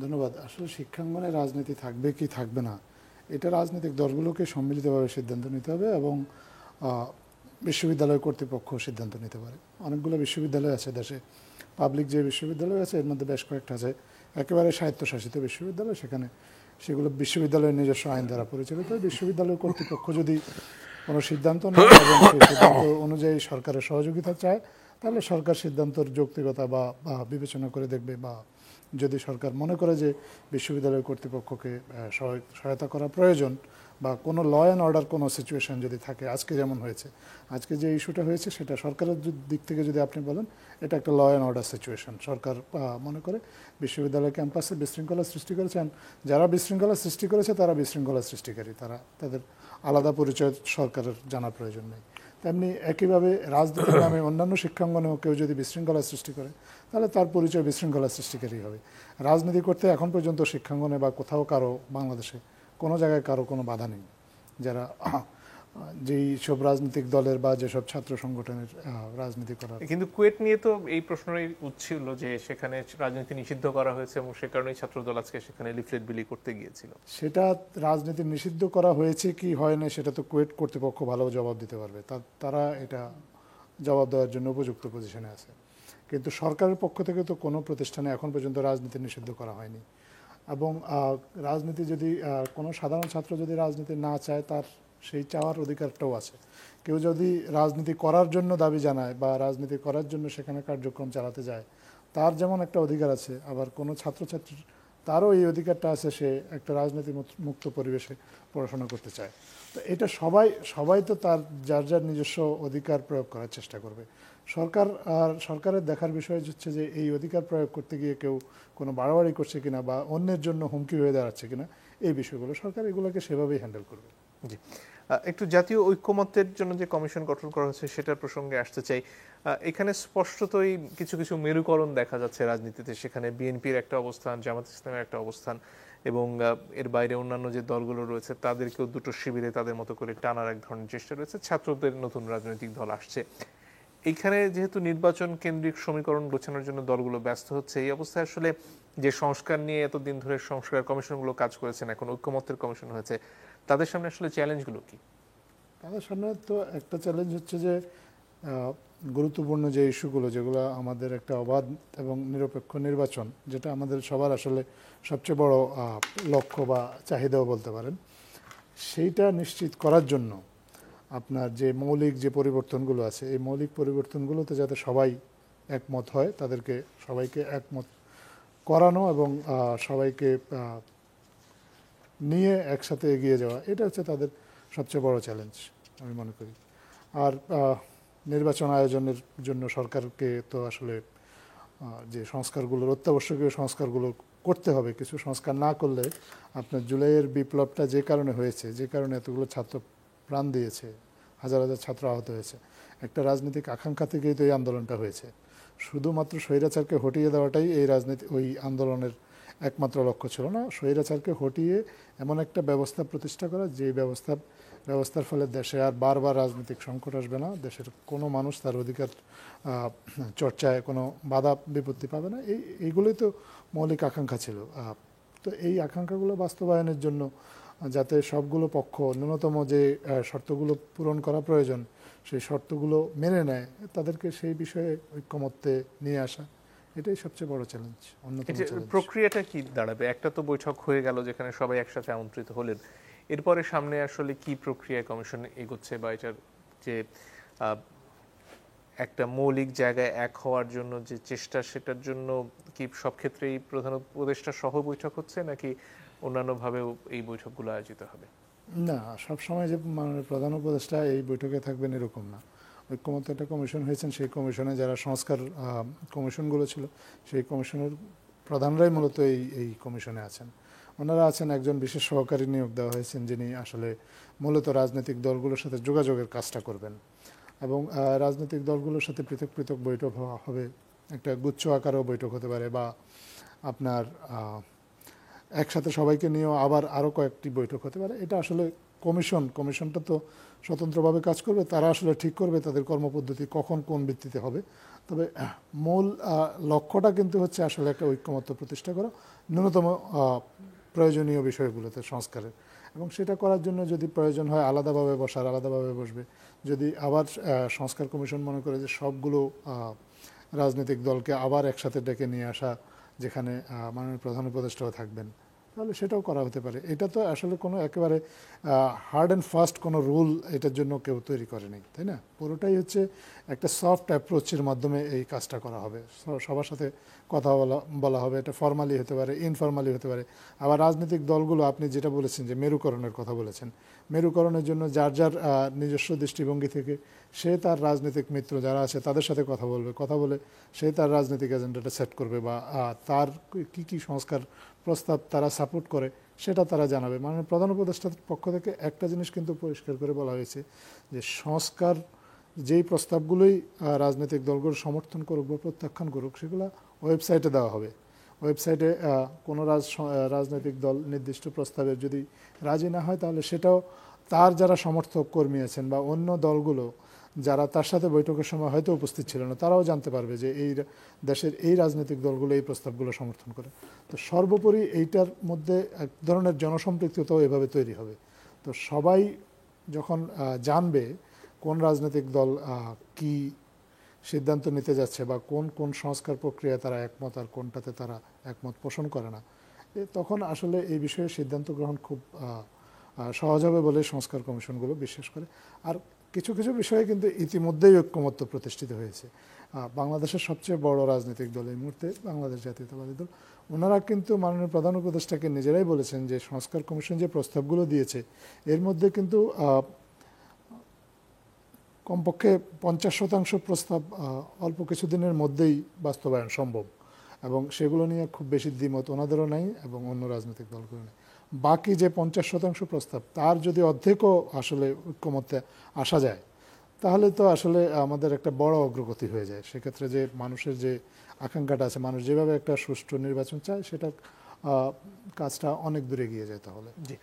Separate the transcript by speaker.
Speaker 1: ধন্যবাদ। আসলে শিক্ষাঙ্গনে রাজনীতি থাকবে কি থাকবে না, এটা রাজনৈতিক দলগুলোকে সম্মিলিতভাবে সিদ্ধান্ত নিতে হবে এবং বিশ্ববিদ্যালয় কর্তৃপক্ষ সিদ্ধান্ত নিতে পারে। অনেকগুলো বিশ্ববিদ্যালয় আছে দেশে, পাবলিক যে বিশ্ববিদ্যালয় আছে এর মধ্যে বেশ কয়েকটা আছে একেবারে স্বায়ত্তশাসিত বিশ্ববিদ্যালয়, সেগুলো বিশ্ববিদ্যালয়ের নিজস্ব আইন দ্বারা পরিচালিত। বিশ্ববিদ্যালয় কর্তৃপক্ষ যদি কোনো সিদ্ধান্ত নেয় এবং সেই সিদ্ধান্ত অনুযায়ী সরকারের সহযোগিতা চায়, তাহলে সরকার সিদ্ধান্তের যৌক্তিকতা বা বিবেচনা করে দেখবে, বা যদি সরকার মনে করে যে বিশ্ববিদ্যালয় কর্তৃপক্ষকে সহায়তা করা প্রয়োজন, বা কোনো ল অ্যান্ড অর্ডার কোনো সিচুয়েশন যদি থাকে, আজকে যেমন হয়েছে, আজকে যে ইস্যুটা হয়েছে সেটা সরকারের দিক থেকে যদি আপনি বলেন এটা একটা ল অ্যান্ড অর্ডার সিচুয়েশন, সরকার মনে করে বিশ্ববিদ্যালয় ক্যাম্পাসে বিশৃঙ্খলা সৃষ্টি করেছেন, যারা বিশৃঙ্খলা সৃষ্টি করেছে তারা বিশৃঙ্খলা সৃষ্টিকারী, তাদের আলাদা পরিচয় সরকারের জানার প্রয়োজন নেই। তেমনি একইভাবে রাজনীতির নামে অন্যান্য শিক্ষাঙ্গনেও কেউ যদি বিশৃঙ্খলা সৃষ্টি করে, তাহলে তার পরিচয় বিশৃঙ্খলা সৃষ্টিকারী হবে। রাজনীতি করতে এখন পর্যন্ত শিক্ষাঙ্গনে বা কোথাও কারো বাংলাদেশে কোনো জায়গায় কারো কোনো বাধা নেই। যারা যেই সব রাজনৈতিক দলের বা যেসব ছাত্র সংগঠনের রাজনীতি করার।
Speaker 2: কিন্তু কুয়েট নিয়ে তো এই প্রশ্নই উঠছিল যে সেখানে রাজনীতি নিষিদ্ধ করা হয়েছে এবং সে কারণেই ছাত্রদল আজকে সেখানে লিফলেট বিলি করতে গিয়েছিল।
Speaker 1: সেটা রাজনীতি নিষিদ্ধ করা হয়েছে কি হয় না সেটা তো কুয়েট কর্তৃপক্ষ ভালো জবাব দিতে পারবে, তারা এটা জবাব দেওয়ার জন্য উপযুক্ত পজিশনে আছে। কিন্তু সরকারের পক্ষ থেকে তো কোনো প্রতিষ্ঠানে এখন পর্যন্ত রাজনীতি নিষিদ্ধ করা হয়নি। এবং রাজনীতি যদি কোনো সাধারণ ছাত্র যদি রাজনীতি না চায়, তার সেই চাওয়ার অধিকারটাও আছে। কেউ যদি রাজনীতি করার জন্য দাবি জানায় বা রাজনীতি করার জন্য সেখানে কার্যক্রম চালাতে যায়, তার যেমন একটা অধিকার আছে, আবার কোনো ছাত্রছাত্রীর তারও এই অধিকারটা আছে, সে একটা রাজনীতি মুক্ত পরিবেশে পড়াশোনা করতে চায়। তো এটা সবাই তো তার যার যার নিজস্ব অধিকার প্রয়োগ করার চেষ্টা করবে। সরকারের দেখার বিষয় হচ্ছে যে এই অধিকার প্রয়োগ করতে গিয়ে কেউ কোনো বাড়াবাড়ি করছে কিনা বা অন্যের জন্য হুমকি হয়ে দাঁড়াচ্ছে কিনা, এই বিষয়গুলো সরকার এগুলোকে সেভাবেই হ্যান্ডেল করবে।
Speaker 2: জি, একটু জাতীয় ঐক্যমত্যের জন্য যে কমিশন গঠন করা হয়েছে সেটার প্রসঙ্গে আসতে চাই। এখানে স্পষ্টতই কিছু কিছু মেরুকরণ দেখা যাচ্ছে রাজনীতিতে। সেখানে বিএনপির একটা অবস্থান, জামাত ইসলামের একটা অবস্থান, এবং এর বাইরে অন্যান্য যে দলগুলো রয়েছে তাদেরকেও দুটো শিবিরে তাদের মতো করে টানার এক ধরনের চেষ্টা রয়েছে। ছাত্রদের নতুন রাজনৈতিক দল আসছে। এইখানে যেহেতু নির্বাচন কেন্দ্রিক সমীকরণ গোছানোর জন্য দলগুলো ব্যস্ত হচ্ছে, এই অবস্থায় আসলে যে সংস্কার নিয়ে এতদিন ধরে সংস্কার কমিশনগুলো কাজ করেছেন, এখন ঐক্যমত্যের কমিশন হয়েছে, তাদের সামনে আসলে চ্যালেঞ্জগুলো কি?
Speaker 1: তাদের সামনে তো একটা চ্যালেঞ্জ হচ্ছে যে গুরুত্বপূর্ণ যে ইস্যুগুলো, যেগুলো আমাদের একটা অবাধ এবং নিরপেক্ষ নির্বাচন, যেটা আমাদের সবার আসলে সবচেয়ে বড় লক্ষ্য বা চাহিদাও বলতে পারেন, সেইটা নিশ্চিত করার জন্য আপনার যে মৌলিক যে পরিবর্তনগুলো আছে, এই মৌলিক পরিবর্তনগুলোতে যাতে সবাই একমত হয়, তাদেরকে সবাইকে একমত করানো এবং সবাইকে নিয়ে একসাথে এগিয়ে যাওয়া, এটা হচ্ছে তাদের সবচেয়ে বড় চ্যালেঞ্জ আমি মনে করি। আর নির্বাচন আয়োজনের জন্য সরকারকে তো আসলে যে সংস্কারগুলোর অত্যাবশ্যকীয় সংস্কারগুলো করতে হবে, কিছু সংস্কার না করলে আপনার জুলাইয়ের বিপ্লবটা যে কারণে হয়েছে, যে কারণে এতগুলো ছাত্র প্রাণ দিয়েছে, হাজার হাজার ছাত্র আহত হয়েছে, একটা রাজনৈতিক আকাঙ্ক্ষা থেকেই তো এই আন্দোলনটা হয়েছে। শুধুমাত্র স্বৈরাচারকে হটিয়ে দেওয়াটাই এই ওই আন্দোলনের একমাত্র লক্ষ্য ছিল না। স্বৈরাচারকে হটিয়ে এমন একটা ব্যবস্থা প্রতিষ্ঠা করা, যে ব্যবস্থার ফলে দেশে আর বারবার রাজনৈতিক সংকট আসবে না, দেশের কোনো মানুষ তার অধিকার চর্চায় কোনো বাধা বিপত্তি পাবে না। এইগুলোই তো মৌলিক আকাঙ্ক্ষা ছিল। তো এই আকাঙ্ক্ষাগুলো বাস্তবায়নের জন্য যাতে সবগুলো পক্ষ ন্যূনতম যে শর্তগুলো পূরণ করা প্রয়োজন সেই শর্তগুলো মেনে নেয়, তাদেরকে সেই বিষয়ে ঐক্যমত্যে নিয়ে আসা, এটাই সবচেয়ে বড় চ্যালেঞ্জ, অন্যতম চ্যালেঞ্জ।
Speaker 2: প্রক্রিয়াটা কি দাঁড়াবে? একটা তো বৈঠক হয়ে গেল যেখানে সবাই একসাথে আমন্ত্রিত হলেন, এরপরে সামনে আসলে কি প্রক্রিয়ায় কমিশন এগোচ্ছে, বা এটার যে একটা মৌলিক জায়গায় এক হওয়ার জন্য যে চেষ্টা, সেটার জন্য কি সব ক্ষেত্রেই প্রধান উপদেষ্টা সহ বৈঠক হচ্ছে, নাকি অন্যান্যভাবেও এই বৈঠকগুলো আয়োজিত হবে?
Speaker 1: না, সবসময় যে প্রধান উপদেষ্টা এই বৈঠকে থাকবেন এরকম না। ঐক্যমত্য একটা কমিশন হয়েছেন, সেই কমিশনে যারা সংস্কার কমিশনগুলো ছিল, সেই কমিশনের প্রধানরাই মূলত এই কমিশনে আছেন। ওনারা আছেন, একজন বিশেষ সহকারী নিয়োগ দেওয়া হয়েছেন, যিনি আসলে মূলত রাজনৈতিক দলগুলোর সাথে যোগাযোগের কাজটা করবেন। এবং রাজনৈতিক দলগুলোর সাথে পৃথক পৃথক বৈঠক হবে, একটা গুচ্ছ আকারেও বৈঠক হতে পারে, বা আপনার একসাথে সবাইকে নিয়েও আবার আরও কয়েকটি বৈঠক হতে পারে। এটা আসলে কমিশনটা তো স্বতন্ত্রভাবে কাজ করবে, তারা আসলে ঠিক করবে তাদের কর্মপদ্ধতি কখন কোন ভিত্তিতে হবে। তবে মূল লক্ষ্যটা কিন্তু হচ্ছে আসলে একটা ঐক্যমত্য প্রতিষ্ঠা করা ন্যূনতম প্রয়োজনীয় বিষয়গুলোতে সংস্কারের, এবং সেটা করার জন্য যদি প্রয়োজন হয় আলাদাভাবে বসার আলাদাভাবে বসবে। যদি আবার সংস্কার কমিশন মনে করে যে সবগুলো রাজনৈতিক দলকে আবার একসাথে ডেকে নিয়ে আসা, যেখানে মাননীয় প্রধান উপদেষ্টাও থাকবেন, তাহলে সেটাও করা হতে পারে। এটা তো আসলে কোনো একেবারে হার্ড অ্যান্ড ফাস্ট কোনো রুল এটার জন্য কেউ তৈরি করেনি, তাই না? পুরোটাই হচ্ছে একটা সফট অ্যাপ্রোচের মাধ্যমে এই কাজটা করা হবে। সবার সাথে কথা বলা হবে, এটা ফর্মালি হতে পারে, ইনফর্মালি হতে পারে। আবার রাজনৈতিক দলগুলো আপনি যেটা বলেছেন যে মেরুকরণের কথা বলেছেন, মেরুকরণের জন্য যার যার নিজস্ব দৃষ্টিভঙ্গি থেকে সে তার রাজনৈতিক মিত্র যারা আছে তাদের সাথে কথা বলবে, কথা বলে সে তার রাজনৈতিক এজেন্ডাটা সেট করবে, বা তার কি কি সংস্কার প্রস্তাব তারা সাপোর্ট করে সেটা তারা জানাবে। মানে প্রধান উপদেষ্টার পক্ষ থেকে একটা জিনিস কিন্তু পরিষ্কার করে বলা হয়েছে যে সংস্কার যেই প্রস্তাবগুলোই রাজনৈতিক দলগুলো সমর্থন করুক বা প্রত্যাখ্যান করুক সেগুলো ওয়েবসাইটে দেওয়া হবে। ওয়েবসাইটে কোনো রাজনৈতিক দল নির্দিষ্ট প্রস্তাবে যদি রাজি না হয় তাহলে সেটাও তার যারা সমর্থক কর্মী আছেন বা অন্য দলগুলো যারা তার সাথে বৈঠকের সময় হয়তো উপস্থিত ছিল না, তারাও জানতে পারবে যে এই দেশের এই রাজনৈতিক দলগুলো এই প্রস্তাবগুলো সমর্থন করে। তো সর্বোপরি এইটার মধ্যে এক ধরনের জনসম্পৃক্ততাও এভাবে তৈরি হবে। তো সবাই যখন জানবে কোন রাজনৈতিক দল কি সিদ্ধান্ত নিতে যাচ্ছে বা কোন কোন সংস্কার প্রক্রিয়ায় তারা একমত আর কোনটাতে তারা একমত পোষণ করে না, তখন আসলে এই বিষয়ে সিদ্ধান্ত গ্রহণ খুব সহজ হবে বলে সংস্কার কমিশনগুলো বিশ্বাস করে। আর কিছু কিছু বিষয়ে কিন্তু ইতিমধ্যেই ঐক্যমত্য প্রতিষ্ঠিত হয়েছে। বাংলাদেশের সবচেয়ে বড় রাজনৈতিক দল এই মুহূর্তে বাংলাদেশ জাতীয়তাবাদী দল, ওনারা কিন্তু মাননীয় প্রধান উপদেষ্টাকে নিজেরাই বলেছেন যে সংস্কার কমিশন যে প্রস্তাবগুলো দিয়েছে এর মধ্যে কিন্তু কমপক্ষে 50% প্রস্তাব অল্প কিছুদিনের মধ্যেই বাস্তবায়ন সম্ভব, এবং সেগুলো নিয়ে খুব বেশি দ্বিমত ওনাদেরও নাই এবং অন্য রাজনৈতিক দলগুলো নেই। বাকি যে 50% প্রস্তাব তার যদি অর্ধেকও আসলে ঐক্যমত্যে আসা যায় তাহলে তো আসলে আমাদের একটা বড় অগ্রগতি হয়ে যায়। সেক্ষেত্রে যে মানুষের যে আকাঙ্ক্ষাটা আছে, মানুষ যেভাবে একটা সুষ্ঠু নির্বাচন চায় সেটার কাজটা অনেক দূরে এগিয়ে যায় তাহলে।
Speaker 2: জি।